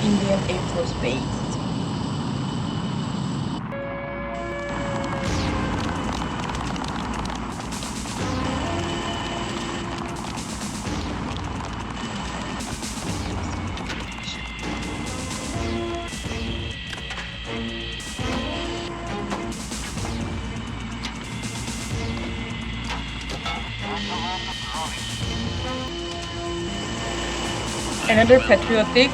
Indian Air Force Base. Another patriotic.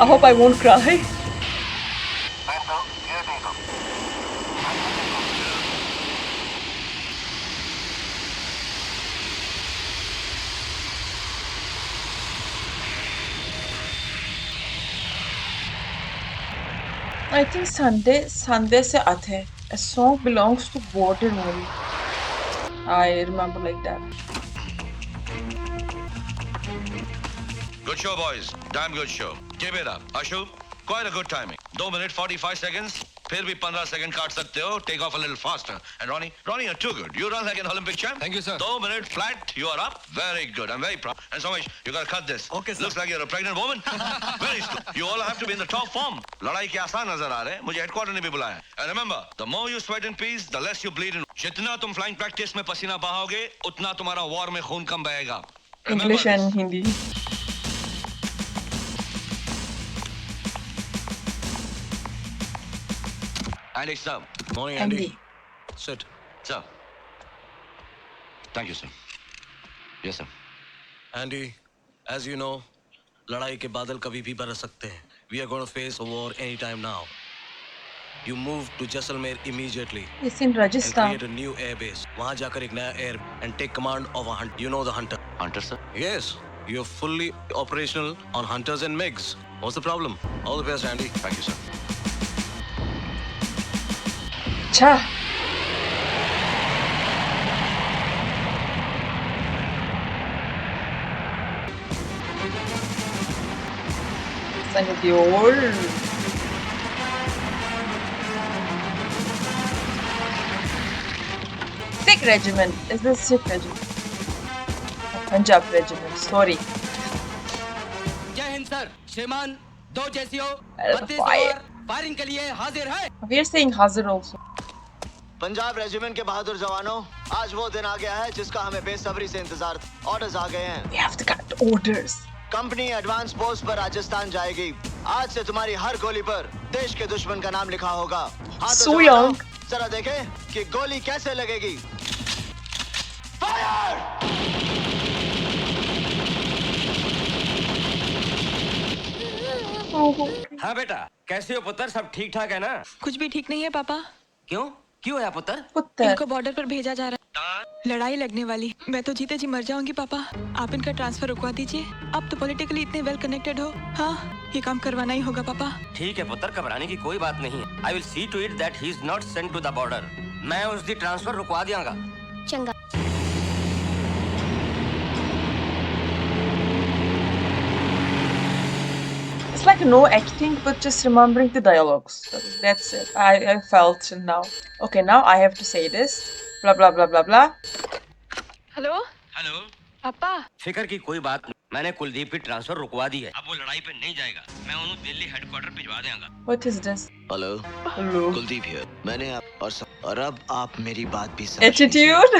I hope I won't cry. I think Sunday se Aate. A song belongs to Border movie. I remember like that. Good show, boys. Damn good show. Keep it up. Ashu, quite a good timing. 2 minutes 45 seconds. फिर भी 15 second काट सकते हो. Take off a little faster. And Ronnie, you're too good. You run like an Olympic champ. Thank you, sir. 2 minutes flat. You are up. Very good. I'm very proud. And Somesh, you gotta cut this. Okay, sir. Looks like you're a pregnant woman. Very good. You all have to be in the top form. लड़ाई के आसान नजर आ रहे हैं. मुझे headquarter ने भी बुलाया. And remember, the more you sweat in peace, the less you bleed in. जितना तुम flying practice में पसीना बहाओगे, उतना तुम्हारा war में खून कम बहेगा. English and Hindi. Andy, sir. Morning, Andy. Andy. Sit. Sir. Thank you, sir. Yes, sir. Andy, as you know, लड़ाई के बादल कभी भी बरस सकते हैं. We are going to face a war anytime now. You move to Jaisalmer immediately It's in and Rajasthan. create a new air base. वहाँ जाकर एक नया air and take command of a hunt. You know the hunter. Hunter, sir. Yes, you're fully operational on hunters and MiGs. What's the problem? All the best, Andy. Thank you, sir. Cha. Senor. Sikh regiment. Is this Sikh regiment? Punjab regiment. Sorry. जय Hind sir. श्रीमान दो जैसियो Fire. 32 over firing के लिए हाजिर है. We are saying Hazir also. Punjab regiment के बहादुर जवानों, आज वो दिन आ गया है जिसका हमें बेसब्री से इंतजार था. ऑर्डर्स आ गए हैं. We have to get orders. Company advance post पर राजस्थान जाएगी. आज से तुम्हारी हर गोली पर देश के दुश्मन का नाम लिखा होगा. हाँ तो So जवानों, young. जरा देखें कि गोली कैसे लगेगी. फायर! हाँ बेटा, कैसे हो पुत्र? सब ठीक ठाक है ना? कुछ भी ठीक नहीं है पापा. क्यों? क्यों है पुत्र? Puttar. इनको बॉर्डर पर भेजा जा रहा है. लड़ाई लगने वाली. मैं तो जीते जी मर जाऊंगी पापा. आप इनका ट्रांसफर रुकवा दीजिए. आप तो पॉलिटिकली इतने वेल कनेक्टेड हो. हाँ, ये काम करवाना ही होगा पापा. ठीक है पुत्र, घबराने की कोई बात नहीं है. I will see to it that he is not sent to the border. मैं उसकी ट्रांसफर रुकवा दियांगा. चंगा. It's like no acting, but just remembering the dialogues. That's it. I felt now. Okay, now I have to say this. Blah blah blah blah blah. Hello hello. पापा. फिक्र की कोई बात नहीं. मैंने कुलदीप की ट्रांसफर रुकवा दी है. अब वो लड़ाई पे नहीं जाएगा. मैं उन्हें दिल्ली हेडक्वार्टर भिजवा देगा. What is this? Hello, Hello. Kuldeep here. मैंने और अब आप मेरी बात भी समझ लीजिए. Attitude.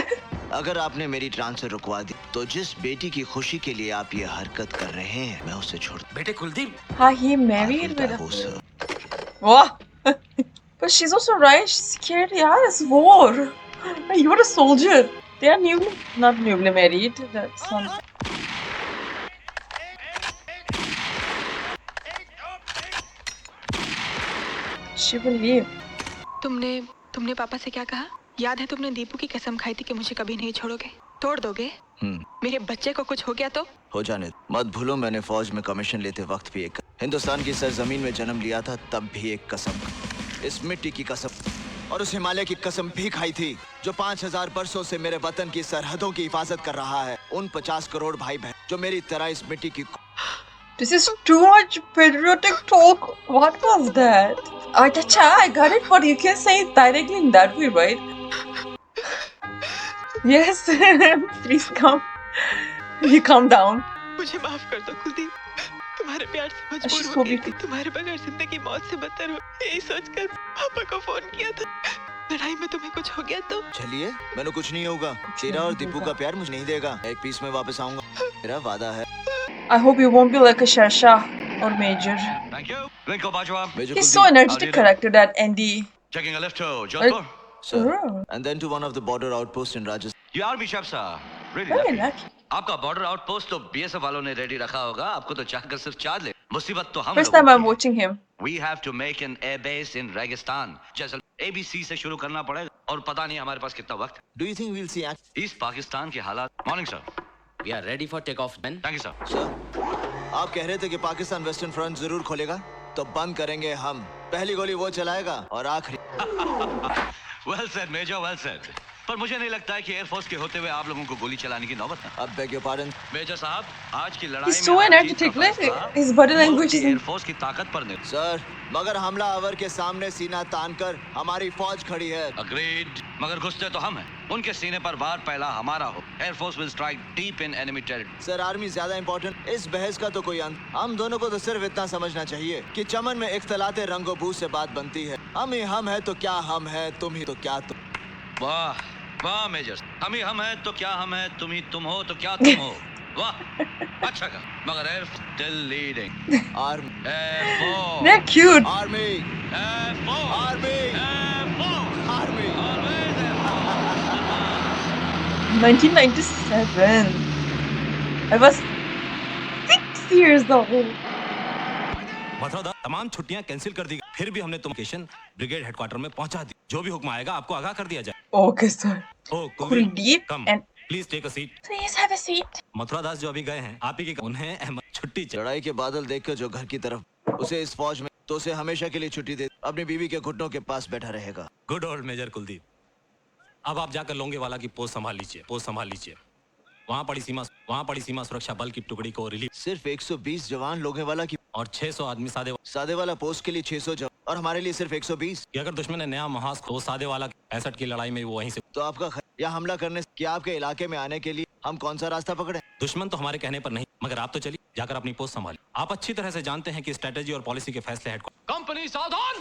अगर आपने मेरी ट्रांसफर रुकवा दी तो जिस बेटी की खुशी के लिए आप ये हरकत कर रहे हैं, मैं उसे छोड़ बेटे Kuldeep, Ah, he married with हो a. Sir. What? But she's also right. She's scared. Yeah, it's war. You're a soldier. They are not newly married. That's some. She will leave. तुमने पापा से क्या कहा? याद है तुमने दीपू की कसम खाई थी कि मुझे कभी नहीं छोड़ोगे. तोड़ दोगे? मेरे बच्चे को कुछ हो गया तो? हो जाने. मत भूलो मैंने फौज में कमीशन लेते वक्त भी एक हिंदुस्तान की सरजमीन में जन्म लिया था, तब भी एक कसम, इस मिट्टी की कसम और उस हिमालय की कसम भी खाई थी जो 5000 वर्षों से मेरे वतन की सरहदों की हिफाजत कर रहा है. उन 50 करोड़ भाई बहन जो मेरी तरह इस मिट्टी की. This is too much patriotic talk. What was that? Acha, I got it, but you can say it directly in that way, right? Yes. Please come. You calm down. मुझे माफ कर दो कुलदीप. तुम्हारे प्यार से She's मजबूर so हो गई थी beautiful. तुम्हारे बगैर जिंदगी मौत से बदतर हो, यही सोचकर पापा को फोन किया था। लड़ाई में तुम्हें कुछ हो गया तो? चलिए, मैंने कुछ नहीं होगा। तेरा और दीपू का प्यार मुझे नहीं देगा। एक पीस में वापस आऊंगा, मेरा वादा है। I hope you won't be like a Sharsha or Major. Thank you. Rinko Bajwa. Major He's Kuldeep, so How do energetic you do? character, that Andy. Checking a lift to Jodhpur. sir. Oh, And then to one of the border outposts in Rajasthan. You are Bishop sir. Really very lucky. lucky. आपका border outpost तो BSF वालों ने ready रखा होगा, आपको तो चाहकर सिर्फ चार्ज ले। मुसीबत तो हम First लोगों time I'm की है। watching him. We have to make an air base in Registan. जैसे ABC से शुरू करना पड़ेगा और पता नहीं हमारे पास कितना वक्त Do you think we'll see action? है। ईस्ट पाकिस्तान के हालात। Morning sir. We are ready for takeoff, men. Thank you sir. Sir, आप कह रहे थे कि पाकिस्तान वेस्टर्न फ्रंट जरूर खोलेगा, तो बंद करेंगे हम। पहली गोली वो चलाएगा और आखिरी। Well said major, well said. पर मुझे नहीं लगता है कि एयरफोर्स के होते हुए आप लोगों को गोली चलाने की नौबत है। अब beg your pardon. मेजर साहब, आज की लड़ाई He's में so हर चीज energetic, का like फैसला his body मुल्क language की is. एयरफोर्स की ताकत पर निर्भर। सर, मगर हमला आवर के सामने सीना तान कर हमारी फौज खड़ी है। अग्रीड, मगर घुसते तो हम हैं। उनके सीने पर वार पहला हमारा हो। Air force will strike deep in enemy territory. Sir, army ज्यादा इंपॉर्टेंट। इस बहस का तो कोई अंत। हम दोनों को तो सिर्फ इतना समझना चाहिए कि चमन में इख्तलाते रंगो बू से बात बनती है। हम ही हम है तो क्या हम है, तुम ही तो क्या तुम। वाह वाह मेजर, हम ही हम हैं तो क्या हम हैं, तुम ही तुम हो तो क्या तुम हो। वाह, अच्छा का। मगर air still leading. Army, air force, army, They're cute. Air force, army, air force, army. Always air force. 1997. I was 6 years old. Mathura तमाम छुट्टियां कैंसिल कर दी गई। फिर भी हमने तुम लोकेशन ब्रिगेड हेडक्वार्टर में पहुंचा दी। जो भी हुक्म आएगा आपको आगाह कर दिया जाए। Okay, sir. ओ Kuldeep come and please take a seat. please have a seat. Mathura Das जो अभी गए हैं, आप ही के उन्हें अहमद छुट्टी चाहिए। लड़ाई के बादल देखकर जो घर की तरफ, उसे इस फौज में तो उसे हमेशा के लिए छुट्टी दे, अपनी बीवी के घुटनों के पास बैठा रहेगा। Good old major Kuldeep. अब आप जाकर लोंगेवाला की पोस्ट संभाल लीजिए। वहाँ पड़ी सीमा सुरक्षा बल की टुकड़ी को रिलीव सिर्फ 120 जवान लोगेवाला की और 600 आदमी सादे वाला पोस्ट के लिए 600 जवान और हमारे लिए सिर्फ 120। कि अगर दुश्मन ने नया महाज को सादे वाला 65 की लड़ाई में वो वहीं से। तो आपका या हमला करने कि आपके इलाके में आने के लिए हम कौन सा रास्ता पकड़े? दुश्मन तो हमारे कहने पर नहीं, मगर आप तो चलिए जाकर अपनी पोस्ट संभालिए। आप अच्छी तरह से जानते हैं कि स्ट्रेटेजी और पॉलिसी के फैसले हेडक्वार्टर। कंपनी सावधान,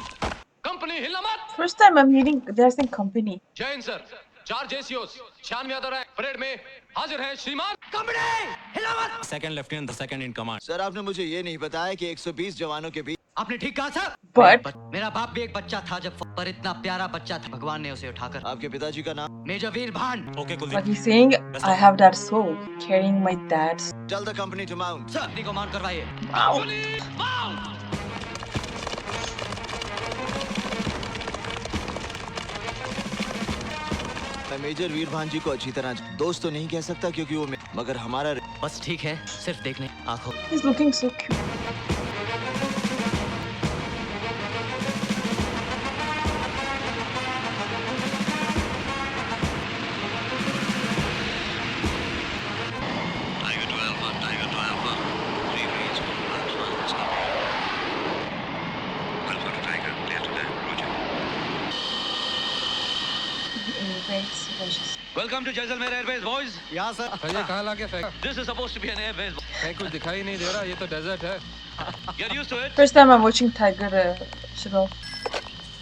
कंपनी हिलना मत। First time I'm meeting, they're saying company. जय Hind sir. 4 जेसीओस 96 other rank parade में हाजिर हैं श्रीमान। कंपनी हिलना मत। Second lieutenant the second in command. Sir, आपने मुझे ये नहीं बताया कि 120 जवानों के बीच आपने ठीक कहा सर। But मेरा बाप भी एक बच्चा था जब, पर इतना प्यारा बच्चा था, भगवान ने उसे उठाकर। आपके पिताजी का नाम? Major Veer Bhan. Okay but Kuldeep. he's saying I have that soul, carrying my dad's. Tell the company to mount. Sir, अपनी को मान करवाइए। मैं मेजर वीर भान जी को अच्छी तरह दोस्त तो नहीं कह सकता क्योंकि वो मगर हमारा बस ठीक है, सिर्फ देखने आंखों। He's looking so cute. Tiger to Alpha, replays for platform discovery. Alpha to Tiger, clear to land, roger. Welcome to Jaisalmer Airways, boys. यहाँ सर। ये कहाँ लाके फेंक? This is supposed to be an airbase. कहीं कुछ दिखाई नहीं दे रहा, ये तो डेजर्ट है। Get used to it. First time I'm watching Tiger Shroff.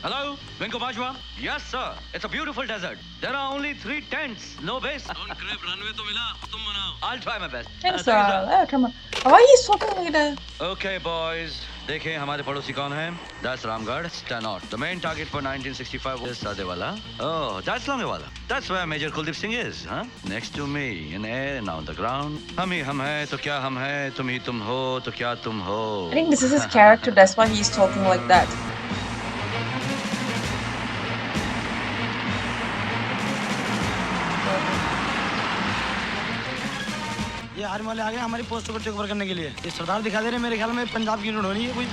Hello, Vinko Bajwa. Yes, sir. It's a beautiful desert. There are only 3 tents, no base. Don't crap, runway तो मिला, तुम बनाओ। I'll try my best. Thanks, Thank you, sir. come on. Why are you talking like that? Okay, boys. देखें हमारे पड़ोसी कौन हैं? That's Ramgarh, Stanot. The main target for 1965 was Sadewala. Oh, that's Longewala. That's where Major Kuldeep Singh is, huh? Next to me, in air and on the ground. हम ही हम हैं तो क्या हम हैं, तुम ही तुम हो तो क्या तुम हो. I think this is his character, that's why he's talking like that. ये आर्मी वाले आ गए हमारी पोस्ट को टेक ओवर करने के लिए। ये सरदार दिखा दे रहे, मेरे ख्याल में पंजाब की यूनिट होनी है कोई।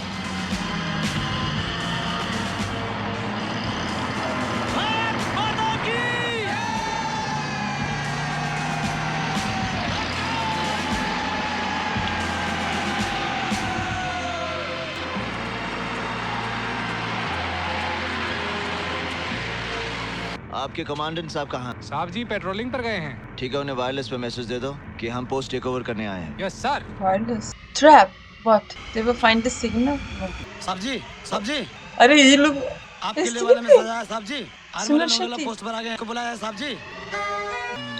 आपके कमांडेंट साहब कहाँ? साहब जी पेट्रोलिंग पर गए हैं। ठीक है, उन्हें वायरलेस पे मैसेज दे दो कि हम पोस्ट टेक ओवर करने आए हैं। Yes sir. Wireless. Trap. What? They will find the signal? सब्जी सब्जी अरे ये लोग आपके लिए इस वाला में तरह सजा है सब्जी आर्मी सुनो वाला शक्ति। पोस्ट पर आ गया, बुलाया है सब्जी।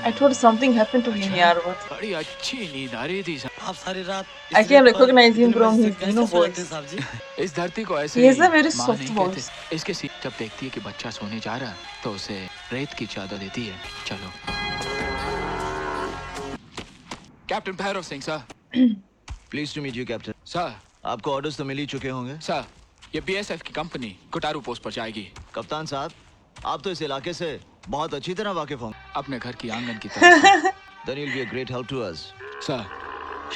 I thought something happened to him यार what? बड़ी अच्छी नींद आ रही थी आप सारी रात I can recognize him from his Dino voice. सब्जी इस धरती को ऐसे He has he a very माँ soft नहीं voice. कहते। इसके सीट जब देखती है कि बच्चा सोने जा रहा है तो उसे रेत की चादर देती है। चलो captain Bhairav Singh sir. Please to meet you captain. Sir आपको ऑर्डर्स तो मिल ही चुके होंगे। सर ये बीएसएफ की कंपनी कोटारू पोस्ट पर जाएगी। कप्तान साहब आप तो इस इलाके से बहुत अच्छी तरह वाकिफ होंगे। अपने घर की आंगन की तरह। Then you'll be a great help to us. Sir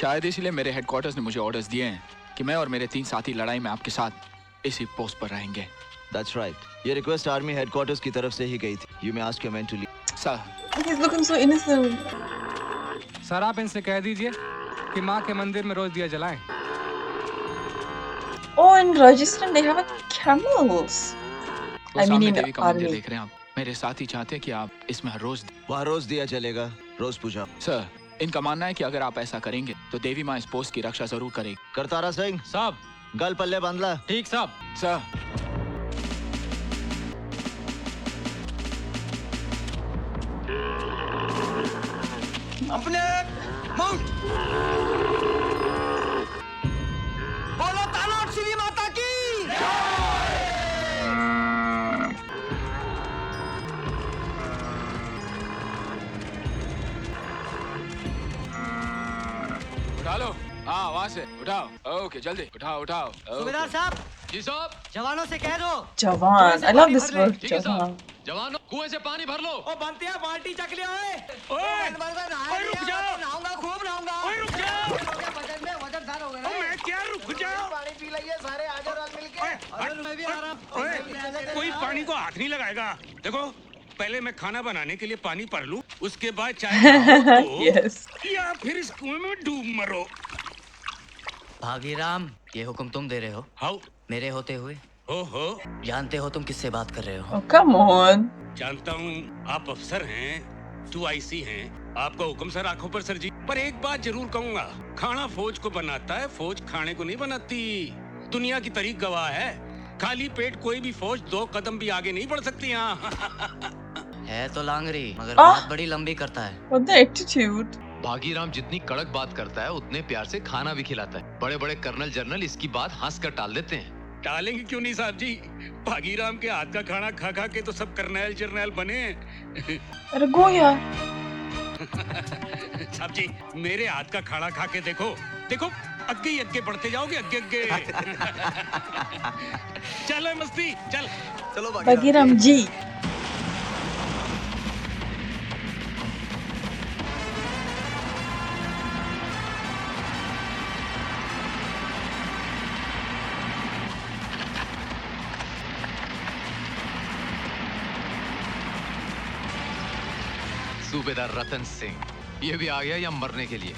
शायद इसीलिए मेरे हेडक्वार्टर्स ने मुझे ऑर्डर्स दिए हैं कि मैं और मेरे 3 साथी लड़ाई में आपके साथ इसी पोस्ट पर रहेंगे। That's right. ये रिक्वेस्ट आर्मी हेडक्वार्टर्स की तरफ से ही गई थी। You may ask your men to leave. Sir He's looking so innocent. Sir आप इनसे कह दीजिए कि माँ के मंदिर में रोज दिया जलाएं। Oh, in Rajasthan they have camels. वो I mean सामने in देवी का मंदिर army. देख रहे हैं आप। मेरे साथी चाहते हैं कि आप इसमें हर रोज। वहाँ रोज दिया चलेगा, रोज पूजा। सर इनका मानना है कि अगर आप ऐसा करेंगे तो देवी माँ इस पोस्ट की रक्षा जरूर करेगी। करतारा सिंह साहब गल पल्ले बांधला। ठीक साहब। सर अपने माउंट बोलो तानाट श्री माता की। उठा लो। हाँ वहाँ से उठाओ। ओके जल्दी उठाओ उठाओ। सूबेदार साहब जी साहब। जवानों से कह दो Jawan. I love this word. Jawan. जवानों कुएं से पानी भर लो। ओ बनते हैं बाल्टी चक लिया ओए रुक जाओ नहाऊंगा खूब नहाऊंगा ओए रुक जाओ वजन में वजन धार हो गया मैं क्या रुक जाओ पानी पी लिए सारे आ जाओ रात मिलके मैं भी आ रहा कोई पानी को हाथ नहीं लगाएगा। देखो पहले मैं खाना बनाने के लिए पानी भर लूं, उसके बाद चाय Yes. या फिर इस कुएं में डूब मरो। भागीराम ये हुक्म तुम दे रहे हो हाउ मेरे होते हुए? ओहो जानते हो तुम किससे बात कर रहे हो? Oh, come on. जानता हूँ आप अफसर हैं, 2IC हैं, आपका हुक्म सर आंखों पर सर जी। पर एक बात जरूर कहूँगा, खाना फौज को बनाता है, फौज खाने को नहीं बनाती। दुनिया की तारीख गवाह है, खाली पेट कोई भी फौज 2 कदम भी आगे नहीं बढ़ सकती। यहाँ है तो लांगरी मगर आह! बात बड़ी लंबी करता है। What the attitude? भागीराम जितनी कड़क बात करता है उतने प्यार से खाना भी खिलाता है। बड़े बड़े कर्नल जनरल इसकी बात हंस कर टाल देते हैं। टालेंगे क्यों नहीं साहब जी, भागीराम के हाथ का खाना खा खा के तो सब करनैल जर्नैल बने। अरे go यार. साहब जी मेरे हाथ का खाना खा के देखो, देखो अग्गे ही अग्गे बढ़ते जाओगे, अग्गे अग्गे। चलो मस्ती चल। चलो Bagheeram जी. सूबेदार रतन सिंह ये भी आ गया या मरने के लिए?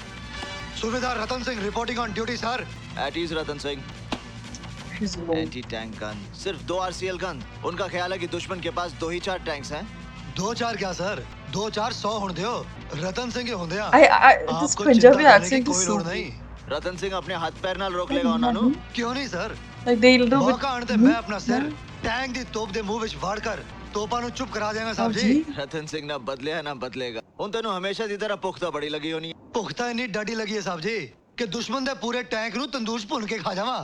सूबेदार Ratan Singh reporting on duty sir. At ease Ratan Singh. He's low. Anti tank gun, सिर्फ 2 RCL गन। उनका ख्याल है कि दुश्मन के पास 2 ही 4 टैंक्स हैं। 2-4 क्या सर 2-4 100 होने दो रतन सिंह के होंदे आ This Punjabi accent is so नहीं रतन सिंह अपने हाथ पैर नाल रोक लेगा ਉਹਨਾਂ ਨੂੰ। क्यों नहीं सर like they'll do मौका आने ते मैं अपना सिर टैंक दी तोप दे मुंह विच वाड़ कर तोपा नु चुप करा देगा साहब जी। रतन सिंह ना बदलिया ना बदलेगा। ਹੁਣ ਤੈਨੂੰ ਹਮੇਸ਼ਾ ਦੀ ਤਰ੍ਹਾਂ ਪੁਖਤਾ ਬੜੀ ਲੱਗੀ ਹੋਣੀ। पुख्ता इन्नी डाडी लगी है साहब जी कि दुश्मन दे पूरे टैंक नु तंदूर च भुन के खा जावा।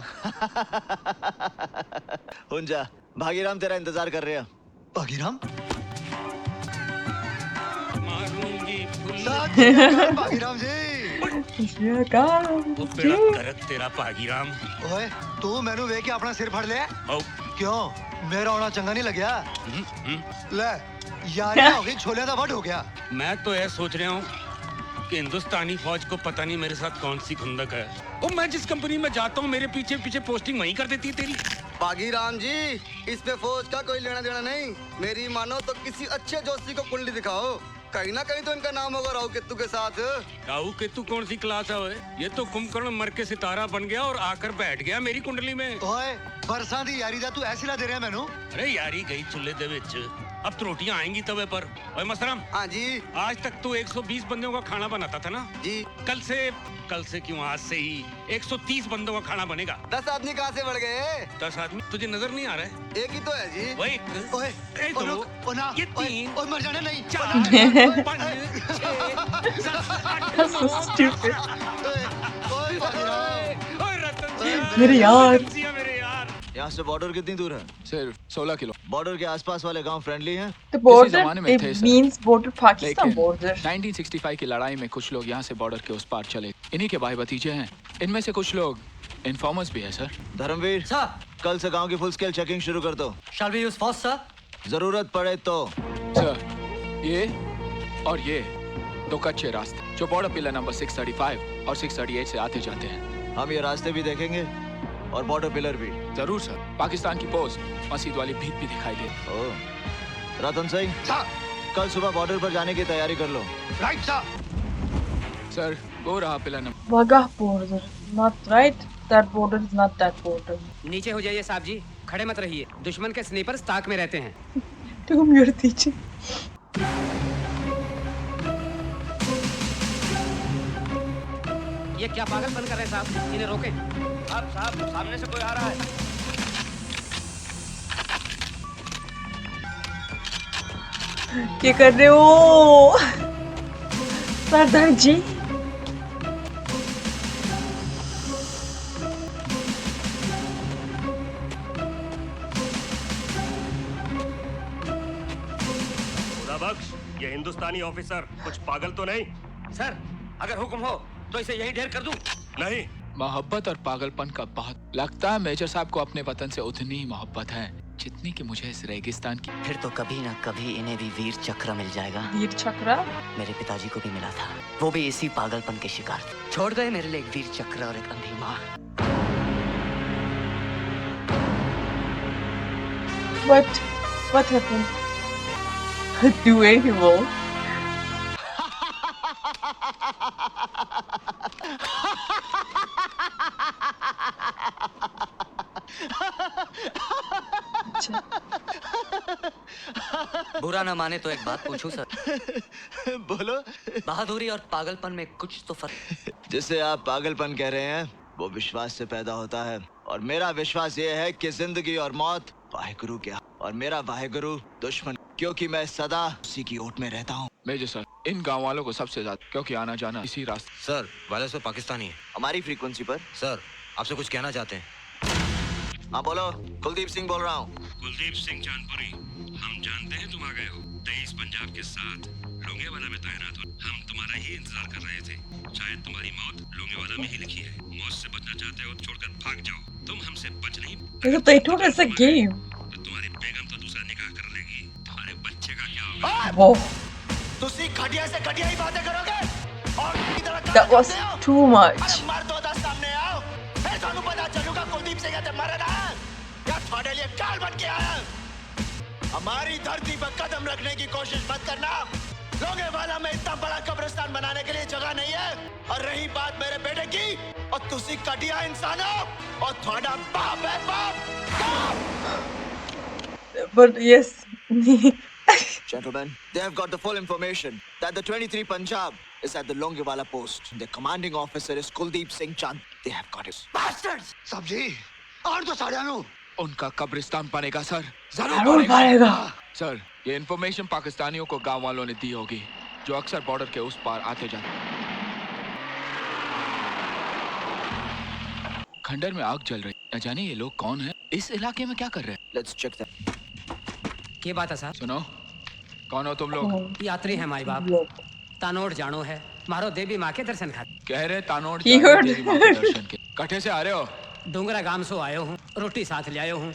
ਹੁਣ ਜਾ भागीराम तेरा इंतजार कर रहे हैं। भागीराम मारूंगी साथ में भागीराम जी वो बेड़ा करक तेरा भागीराम। ओए तू मैनू वेख के अपना सिर फड़ ले आओ। क्यों मेरा आना चंगा नहीं लग्या ले यारी हो गई छोले दा वट हो गया। मैं तो यह सोच रहा हूँ कि हिंदुस्तानी फौज को पता नहीं मेरे साथ कौन सी खुंदक है। ओ मैं जिस कंपनी में जाता हूँ मेरे पीछे पीछे पोस्टिंग वहीं कर देती है तेरी। भागीराम जी इस पे फौज का कोई लेना देना नहीं। मेरी मानो तो किसी अच्छे जोशी को कुंडली दिखाओ, कहीं ना कहीं तो इनका नाम होगा राहु केतु के साथ। राहु केतु कौन सी क्लास है ओए? ये तो कुंभकर्ण मर के सितारा बन गया और आकर बैठ गया मेरी कुंडली में। ओए बरसां दी यारी दा तू ऐसी ला दे रहा मैनू। अरे यारी गई चुल्ले दे विच, अब तो रोटियां आएंगी तवे पर। ओए मसरम हाँ जी आज तक तो 120 बंदों का खाना बनाता था ना जी। कल से क्यों आज से ही 130 बंदों का खाना बनेगा। 10 आदमी कहाँ से बढ़ गए? 10 आदमी तुझे नजर नहीं आ रहा है? एक ही तो है जी। वही ओए, ए दो, ये तीन, ओए मर जाने नहीं। 4, 5, 6, 7, 8, So stupid. ओए रतन जी, मेरे यार। मेरे यार। यहाँ से बॉर्डर कितनी दूर है? सिर्फ 16 किलो। बॉर्डर के आसपास वाले गांव फ्रेंडली हैं? The border, जमाने में it थे, सर। means border Pakistan लेकिन border. 1965 की लड़ाई में कुछ लोग यहाँ से बॉर्डर के उस पार चले। इन्हीं के भाई भतीजे हैं। इनमें से कुछ लोग इन्फॉर्मर्स भी है सर। धर्मवीर, सर, कल से गांव की फुल स्केल चेकिंग शुरू कर दो। shall we use force, sir? जरूरत पड़े तो। सर, ये और ये दो कच्चे रास्ते जो बॉर्डर पिलर नंबर 635 और 638 से आते जाते हैं। हम ये रास्ते भी देखेंगे और बॉर्डर पिलर भी। जरूर सर। पाकिस्तान की पोस्ट मस्जिद वाली भीत भी दिखाई दे। ओह, रतन सिंह, कल सुबह बॉर्डर पर जाने की तैयारी कर लो। Right sir. सर, वो रहा pillar number. Wagah border. Not right. That border is not that border. नीचे हो जाइए साहब जी, खड़े मत रहिए। दुश्मन के स्नीपर्स ताक में रहते हैं। Whom you're teaching? ये क्या पागलपन कर रहे हैं साहब? इन्हें रोकें। साहब सामने से कोई आ रहा है। क्या कर रहे हो? सरदार जी। खुदा बख्श, ये हिंदुस्तानी ऑफिसर कुछ पागल तो नहीं? सर, अगर हुक्म हो तो इसे यहीं ढेर कर दूं। नहीं। मोहब्बत और पागलपन का बहुत लगता है मेजर साहब को अपने वतन से उतनी ही मोहब्बत है जितनी कि मुझे इस रेगिस्तान की। फिर तो कभी ना कभी इन्हें भी वीर चक्र मिल जाएगा। वीर चक्र? मेरे पिताजी को भी मिला था, वो भी इसी पागलपन के शिकार थे। छोड़ गए मेरे लिए एक वीर चक्र और एक अंधी माँ। What happened? Do evil. बुरा ना माने तो एक बात पूछूं सर? बोलो। बहादुरी और पागलपन में कुछ तो फर्क। जिसे आप पागलपन कह रहे हैं वो विश्वास से पैदा होता है, और मेरा विश्वास ये है कि जिंदगी और मौत वाहेगुरु के, और मेरा वाहेगुरु दुश्मन, क्योंकि मैं सदा उसी की ओट में रहता हूँ। मेजर सर, इन गांव वालों को सबसे ज्यादा क्योंकि आना जाना इसी रास्ते। सर, वायरलेस पे पाकिस्तानी है। हमारी फ्रीक्वेंसी पर। सर, आपसे कुछ कहना चाहते हैं। हाँ बोलो। कुलदीप सिंह बोल रहा हूँ। कुलदीप सिंह चांदपुरी, हम जानते हैं तुम आ गए हो। 23 पंजाब के साथ लोंगेवाला में तैनात हो। हम तुम्हारा ही इंतजार कर रहे थे। शायद तुम्हारी मौत लोंगेवाला में ही लिखी है। मौत से बचना चाहते हो, छोड़कर भाग जाओ। तुम हमसे बच नहीं। They told us a game. तो तुम्हारी बेगम तो दूसरा निकाह कर लेगी। तुम्हारे बच्चे का क्या होगा? Whoa. तुसी घटिया से घटिया ही बातें करोगे और That was too much. मर दो दस सामने आओ, फिर थानू पता चलूगा कुलदीप सिंह ते मरे ना या थोड़े लिए काल बन के आया। हमारी धरती पर कदम रखने की कोशिश मत करना। लोंगेवाला में इतना बड़ा कब्रिस्तान बनाने के लिए जगह नहीं है। और रही बात मेरे बेटे की, और तुसी घटिया इंसान हो और थोड़ा बाप है बाप। But yes. Gentlemen, they have got the full information that the 23 Punjab is at the Longewala post. The commanding officer is Kuldeep Singh Chand. They have got it. Bastards! सब्जी और तो साड़ियानो उनका कब्रिस्तान बनेगा सर। जरूर बनेगा। सर, ये information पाकिस्तानियों को गांव वालों ने दी होगी जो अक्सर बॉर्डर के उस पार आते जाते। खंडर में आग जल रही, न जाने ये लोग कौन हैं? इस इलाके में क्या कर रहे हैं? Let's check them. क्या बात है साहब? सुनो, कौन हो तुम लोग? यात्री हैं माई बाप। तानोड़ जानो है, मारो देवी माँ के दर्शन खाते। कह रहे तानोड़ He heard. देवी माँ के दर्शन के। कठे से आ रहे हो? डूंगरा गांव से आयो हूँ, रोटी साथ ले आयो हूँ।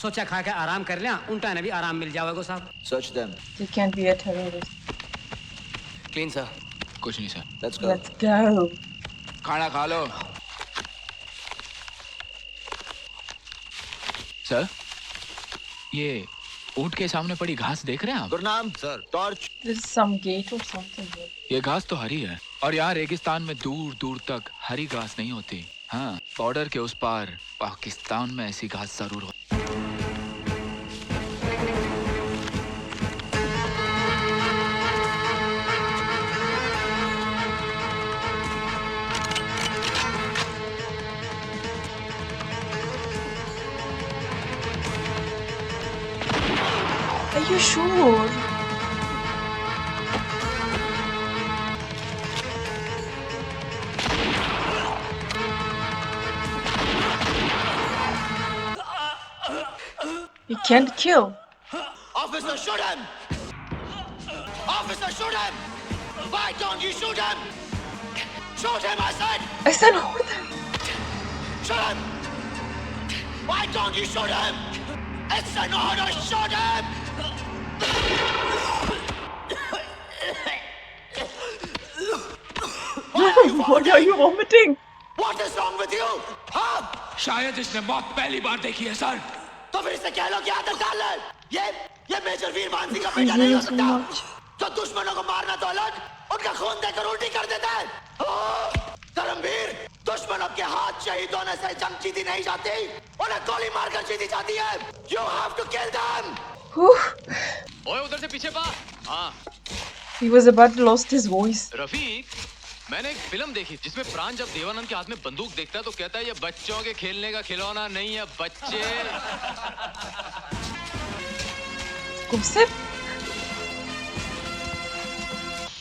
सोचा खा के आराम कर लिया, उल्टा ने भी आराम मिल जाएगा साहब। Search them. They can't be a terrorist. Clean sir. कुछ नहीं sir. Let's go. Let's go. खाना खा लो। सर, ये ऊंट के सामने पड़ी घास देख रहे हैं आप? Gurnam sir, torch. This is some gate or something. ये घास तो हरी है और यहाँ रेगिस्तान में दूर दूर तक हरी घास नहीं होती। हाँ, बॉर्डर के उस पार पाकिस्तान में ऐसी घास जरूर हो। Are you sure? You can't kill. Officer, shoot him! Officer, shoot him! Why don't you shoot him? Shoot him, I said! I said order. Shoot him! Why don't you shoot him? It's an order, shoot him! What are you vomiting? What is wrong with you? हाँ? शायद इसने मौत पहली बार देखी है sir. तो फिर इसे कह लो कि आदत डाल ले। ये मेजर वीर मान सिंह का बेटा नहीं हो सकता। जो दुश्मनों को मारना तो अलग, उनका खून देकर उल्टी कर देता है। धर्मवीर, दुश्मनों के हाथ शहीद होने से जंग जीती नहीं जाती, उन्हें गोली मारकर जीती जाती है। You have to kill them. ओए उधर से पीछे पा। हाँ। He was about to lose his voice. Rafiq, मैंने एक फिल्म देखी जिसमें प्राण जब देवानंद के हाथ में बंदूक देखता है तो कहता है ये बच्चों के खेलने का खिलौना नहीं है बच्चे। Gossip?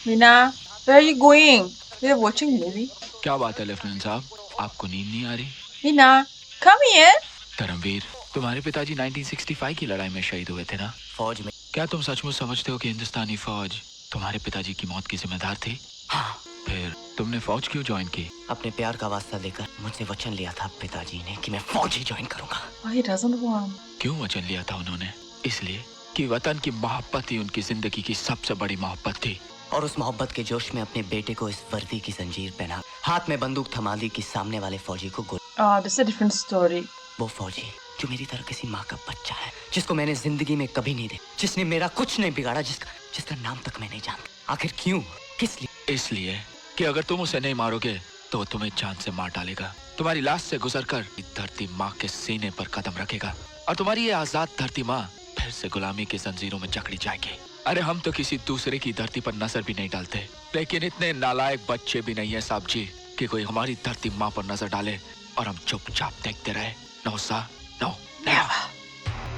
Meena, where are you going? We're watching movie. क्या बात है लेफ्टिनेंट साहब, आपको नींद नहीं आ रही? Meena, come here. धर्मवीर, तुम्हारे पिताजी 1965 की लड़ाई में शहीद हुए थे ना? फौज में। क्या तुम सचमुच समझते हो कि हिंदुस्तानी फौज तुम्हारे पिताजी की मौत की जिम्मेदार थी? हाँ। फिर तुमने फौज क्यों ज्वाइन की? अपने प्यार का वास्ता देकर मुझसे वचन लिया था पिताजी ने कि मैं फौज ही ज्वाइन करूंगा। He doesn't want. क्यों वचन लिया था उन्होंने? इसलिए कि वतन की मोहब्बत ही उनकी जिंदगी की सबसे बड़ी मोहब्बत थी। और उस मोहब्बत के जोश में अपने बेटे को इस वर्दी की जंजीर पहना, हाथ में बंदूक थमा दी कि सामने वाले फौजी को गोली। That's a different story. वो फौजी जो मेरी तरह किसी माँ का बच्चा है, जिसको मैंने जिंदगी में कभी नहीं देखा, जिसने मेरा कुछ नहीं बिगाड़ा, जिसका नाम तक मैं नहीं जानता। आखिर क्यों? किस लिए? इसलिए कि अगर तुम उसे नहीं मारोगे तो वो तुम्हें जान से मार डालेगा, तुम्हारी लाश से गुजरकर धरती माँ के सीने पर कदम रखेगा और तुम्हारी ये आजाद धरती माँ फिर से गुलामी की जंजीरों में जकड़ी जाएगी। अरे हम तो किसी दूसरे की धरती पर नजर भी नहीं डालते, लेकिन इतने नालायक बच्चे भी नहीं है साहब जी कि कोई हमारी धरती माँ पर नजर डाले और हम चुपचाप देखते रहे। No sir, no never.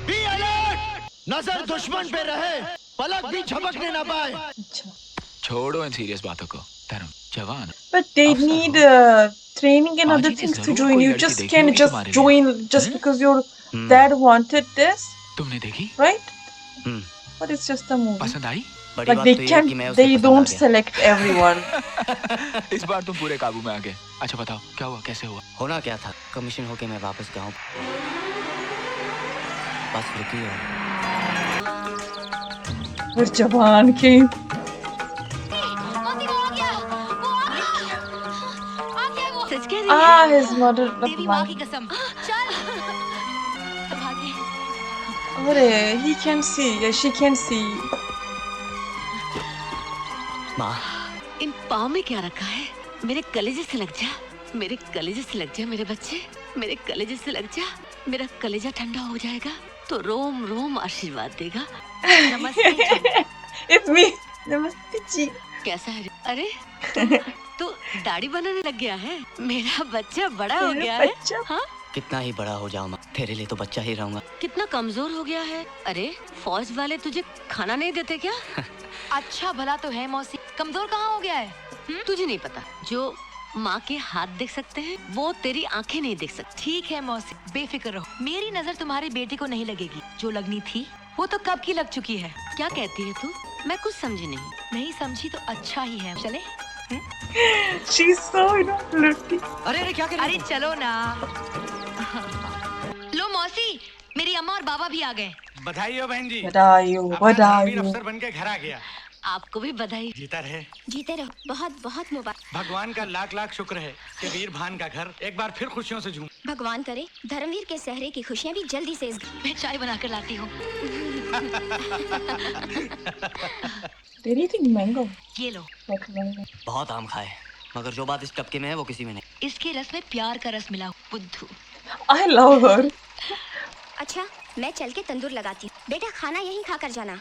Be alert! नजर दुश्मन पे रहे, पलक भी झपकने ना पाए। छोड़ो इन सीरियस बातों को, धर्म जवान। But they need training and other things to join. You just can't just join just because your dad wanted this. तुमने देखी? Right? But it's just a movie. पसंद आई? Like they don't select everyone. इस बार तुम पूरे काबू में आ गए। अच्छा बताओ क्या हुआ, कैसे हुआ? होना क्या था, कमीशन होके मैं वापस गाँव बस रुकी Where's Jawan came? His mother. अरे he can see, yeah, she can see. माँ, इन पाँव में क्या रखा है? मेरे कलेजे से लग जा, मेरे कलेजे से लग जा मेरे बच्चे, मेरे कलेजे से लग जा, मेरा कलेजा ठंडा हो जाएगा तो रोम रोम आशीर्वाद देगा। नमस्ते जी। It's me. नमस्ते जी। कैसा है? अरे तो दाढ़ी बनाने लग गया है? मेरा बच्चा बड़ा हो गया है? हाँ? कितना ही बड़ा हो जाऊँ माँ, तेरे लिए तो बच्चा ही रहूंगा। कितना कमजोर हो गया है? अरे फौज वाले तुझे खाना नहीं देते क्या? अच्छा भला तो है मौसी, कमजोर कहाँ हो गया है? तुझे नहीं पता, जो माँ के हाथ देख सकते हैं वो तेरी आंखें नहीं देख सकती। ठीक है मौसी, बेफिक्र रहो, मेरी नजर तुम्हारी बेटी को नहीं लगेगी। जो लगनी थी वो तो कब की लग चुकी है। क्या कहती है तू? मैं कुछ समझी नहीं। नहीं समझी तो अच्छा ही है। चले? She's so lucky. अरे क्या कर रही? अरे चलो ना। लो मौसी, मेरी अम्मा और बाबा भी आ गए। बधाई हो बहन जी। बधाई हो, बधाई हो। अफसर बन के घर आ गया। आपको भी बधाई। जीता रहे। जीते रहो, बहुत बहुत मुबारक। भगवान का लाख लाख शुक्र है कि वीर भान का घर एक बार फिर खुशियों से झूम। भगवान करे धर्मवीर के सहरे की खुशियाँ भी जल्दी से। मैं चाय बना कर लाती हूँ। Did he think mango? ये लो। बहुत आम खाए, मगर जो बात इस टपके में है वो किसी में नहीं। इसके रस में प्यार का रस मिला। बुद्धू। I love her. अच्छा, मैं चल के तंदूर लगाती हूँ। बेटा खाना यहीं खा कर जाना।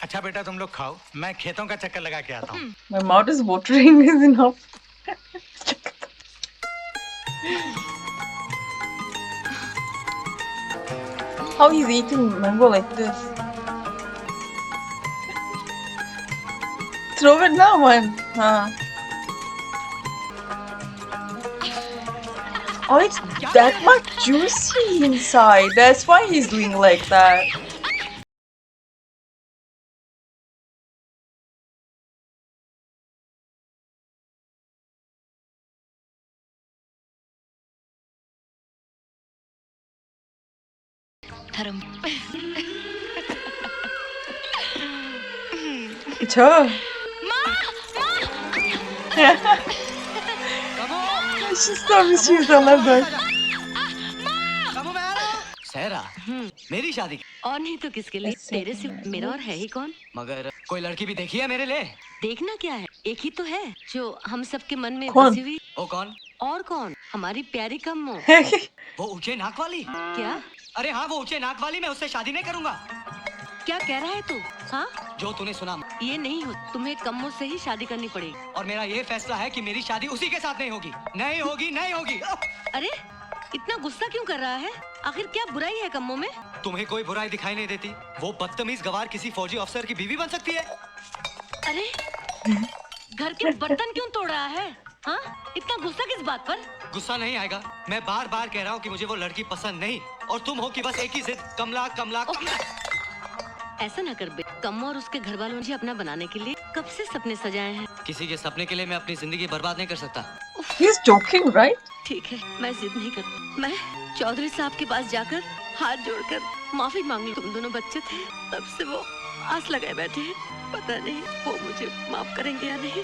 अच्छा बेटा तुम लोग खाओ, मैं खेतों का चक्कर लगा के आता हूँ। My mouth is watering is enough. How he's eating mango like this? throw it now, man. Oh, it's that much juicy inside. That's why he's doing like that. धर्म It's her. She's so mischievous. I love that. सहरा मेरी शादी और नहीं तो किसके लिए? तेरे से मेरा और है ही कौन? मगर कोई लड़की भी देखी है मेरे लिए? देखना क्या है, एक ही तो है जो हम सबके मन में कौन? बसी हुई। वो कौन? और कौन? हमारी प्यारी कम्मो। वो ऊंचे नाक वाली? क्या? अरे हाँ, वो ऊंचे नाक वाली। मैं उससे शादी नहीं करूंगा। क्या कह रहा है तू? हाँ? जो तूने सुना ये नहीं हो, तुम्हें कम्मो से ही शादी करनी पड़ेगी। और मेरा ये फैसला है कि मेरी शादी उसी के साथ नहीं होगी। नहीं होगी, नहीं होगी। अरे इतना गुस्सा क्यों कर रहा है? आखिर क्या बुराई है कम्मो में? तुम्हें कोई बुराई दिखाई नहीं देती? वो बदतमीज गवार किसी फौजी अफसर की बीवी बन सकती है? अरे घर के बर्तन क्यों तोड़ रहा है? हाँ? इतना गुस्सा किस बात पर? गुस्सा नहीं आएगा। मैं बार बार कह रहा हूँ कि मुझे वो लड़की पसंद नहीं, और तुम हो कि बस एक ही जिद, कमला कमला। ऐसा ना कर बे। कम्मो और उसके घर वालों ने अपना बनाने के लिए कब से सपने सजाए हैं। किसी के सपने के लिए मैं अपनी जिंदगी बर्बाद नहीं कर सकता। He's joking, right? ठीक है, मैं जिद नहीं कर। मैं चौधरी साहब के पास जाकर हाथ जोड़कर माफी मांग लूं। तुम दोनों बच्चे थे, तब से वो आस लगाए बैठे हैं। पता नहीं वो मुझे माफ करेंगे या नहीं।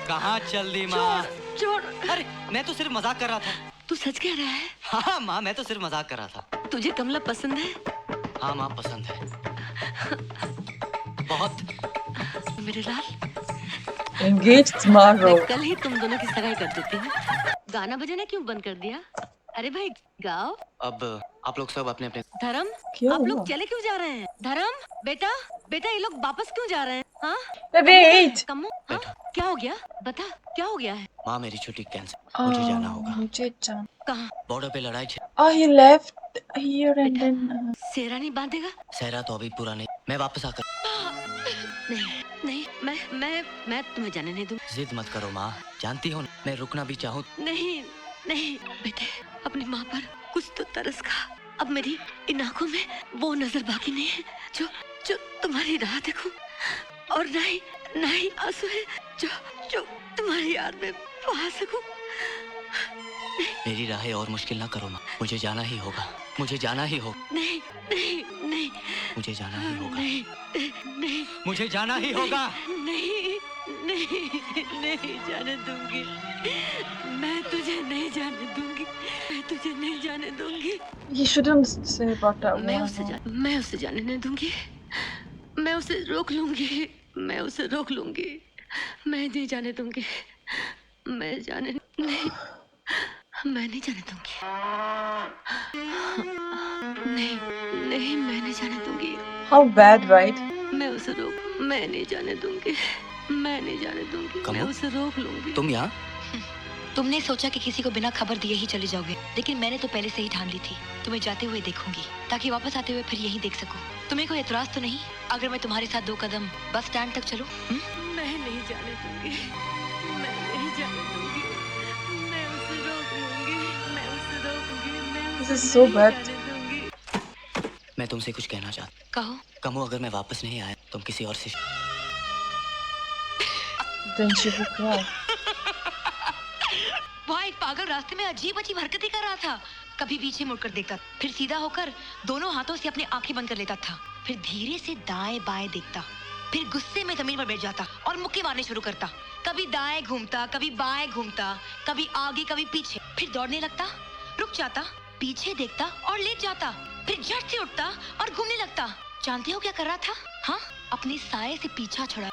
कहाँ चल दी माँ? छोड़। अरे मैं तो सिर्फ मजाक कर रहा था। तू सच कह रहा है? हाँ माँ, मैं तो सिर्फ मजाक कर रहा था। तुझे कमला पसंद है? हाँ माँ, पसंद है बहुत। मेरे लाल, Engaged tomorrow. मैं कल ही तुम दोनों की सगाई कर देती हूँ। गाना बजाना क्यों बंद कर दिया? अरे भाई गाओ। अब आप लोग सब अपने अपने। धर्म, क्या आप हुआ? लोग चले क्यों जा रहे हैं? धर्म, बेटा, बेटा, ये लोग वापस क्यों जा रहे हैं? हाँ? Wait. कम्मो, हाँ? क्या हो गया? बता, क्या हो गया है? माँ, मेरी छुट्टी कैंसिल। मुझे जाना होगा। मुझे जाना। कहाँ? बॉर्डर पे लड़ाई। Oh, he left here and then. सेरा नहीं बांधेगा? सहरा तो अभी पूरा नहीं। मैं वापस आकर। नहीं, नहीं, मैं तुम्हें जाने नहीं दूंगी। जिद मत करो माँ, जानती हो मैं रुकना भी चाहूँ। नहीं, नहीं, बेटे, अपनी माँ पर कुछ तो तरस खा। अब मेरी इन आंखों में वो नजर बाकी नहीं है जो जो तुम्हारी राह देखूं, और ना ही आंसू है जो तुम्हारी याद में बहा सकूं। मेरी राहें और मुश्किल ना करो माँ, मुझे जाना ही होगा। मुझे जाना ही होगा। नहीं, नहीं, नहीं, मुझे जाना ही होगा। नहीं, नहीं, मुझे जाना ही होगा। नहीं, नहीं, नहीं जाने दूंगी। मैं तुझे नहीं जाने दूंगी। मैं तुझे नहीं जाने दूंगी। You shouldn't say about that मैं one. मैं उसे जाने नहीं दूंगी। मैं उसे रोक लूंगी। मैं उसे रोक लूंगी। मैं नहीं जाने दूंगी। मैं जाने नहीं। मैं नहीं जाने दूंगी। नहीं, नहीं, मैं नहीं जाने दूंगी। How bad, right? मैं उसे रोक। मैं नहीं जाने दूंगी। मैं नहीं जाने दूंगी। मैं उसे रोक लूंगी। तुम यहाँ? तुमने सोचा कि किसी को बिना खबर दिए ही चले जाओगे, लेकिन मैंने तो पहले से ही ठान ली थी तुम्हें जाते हुए देखूंगी, ताकि वापस आते हुए फिर यहीं देख सकूं। तुम्हें कोई एतराज तो नहीं अगर मैं तुम्हारे साथ 2 कदम बस स्टैंड तक चलूं? मैं नहीं जाने दूंगी। मैं नहीं जाने दूंगी। मैं उसे रोक लूंगी। मैं उसे रोकूंगी। मैं This is so bad. मैं तुमसे कुछ कहना चाहता। कहो। कमो, अगर मैं वापस नहीं आया तुम किसी और से। Then she will cry. वहाँ एक पागल रास्ते में अजीब अजीब हरकतें कर रहा था। कभी पीछे मुड़कर देखता, फिर सीधा होकर दोनों हाथों से अपनी आंखें बंद कर लेता था, फिर धीरे से दाएं बाएं देखता, फिर गुस्से में जमीन पर बैठ जाता और मुक्के मारने शुरू करता। कभी दाएं घूमता, कभी बाएं घूमता, कभी आगे कभी पीछे, फिर दौड़ने लगता, रुक जाता, पीछे देखता और लेट जाता, फिर झट से उठता और घूमने लगता। जानते हो क्या कर रहा था? हाँ, अपने साये से पीछा छुड़ा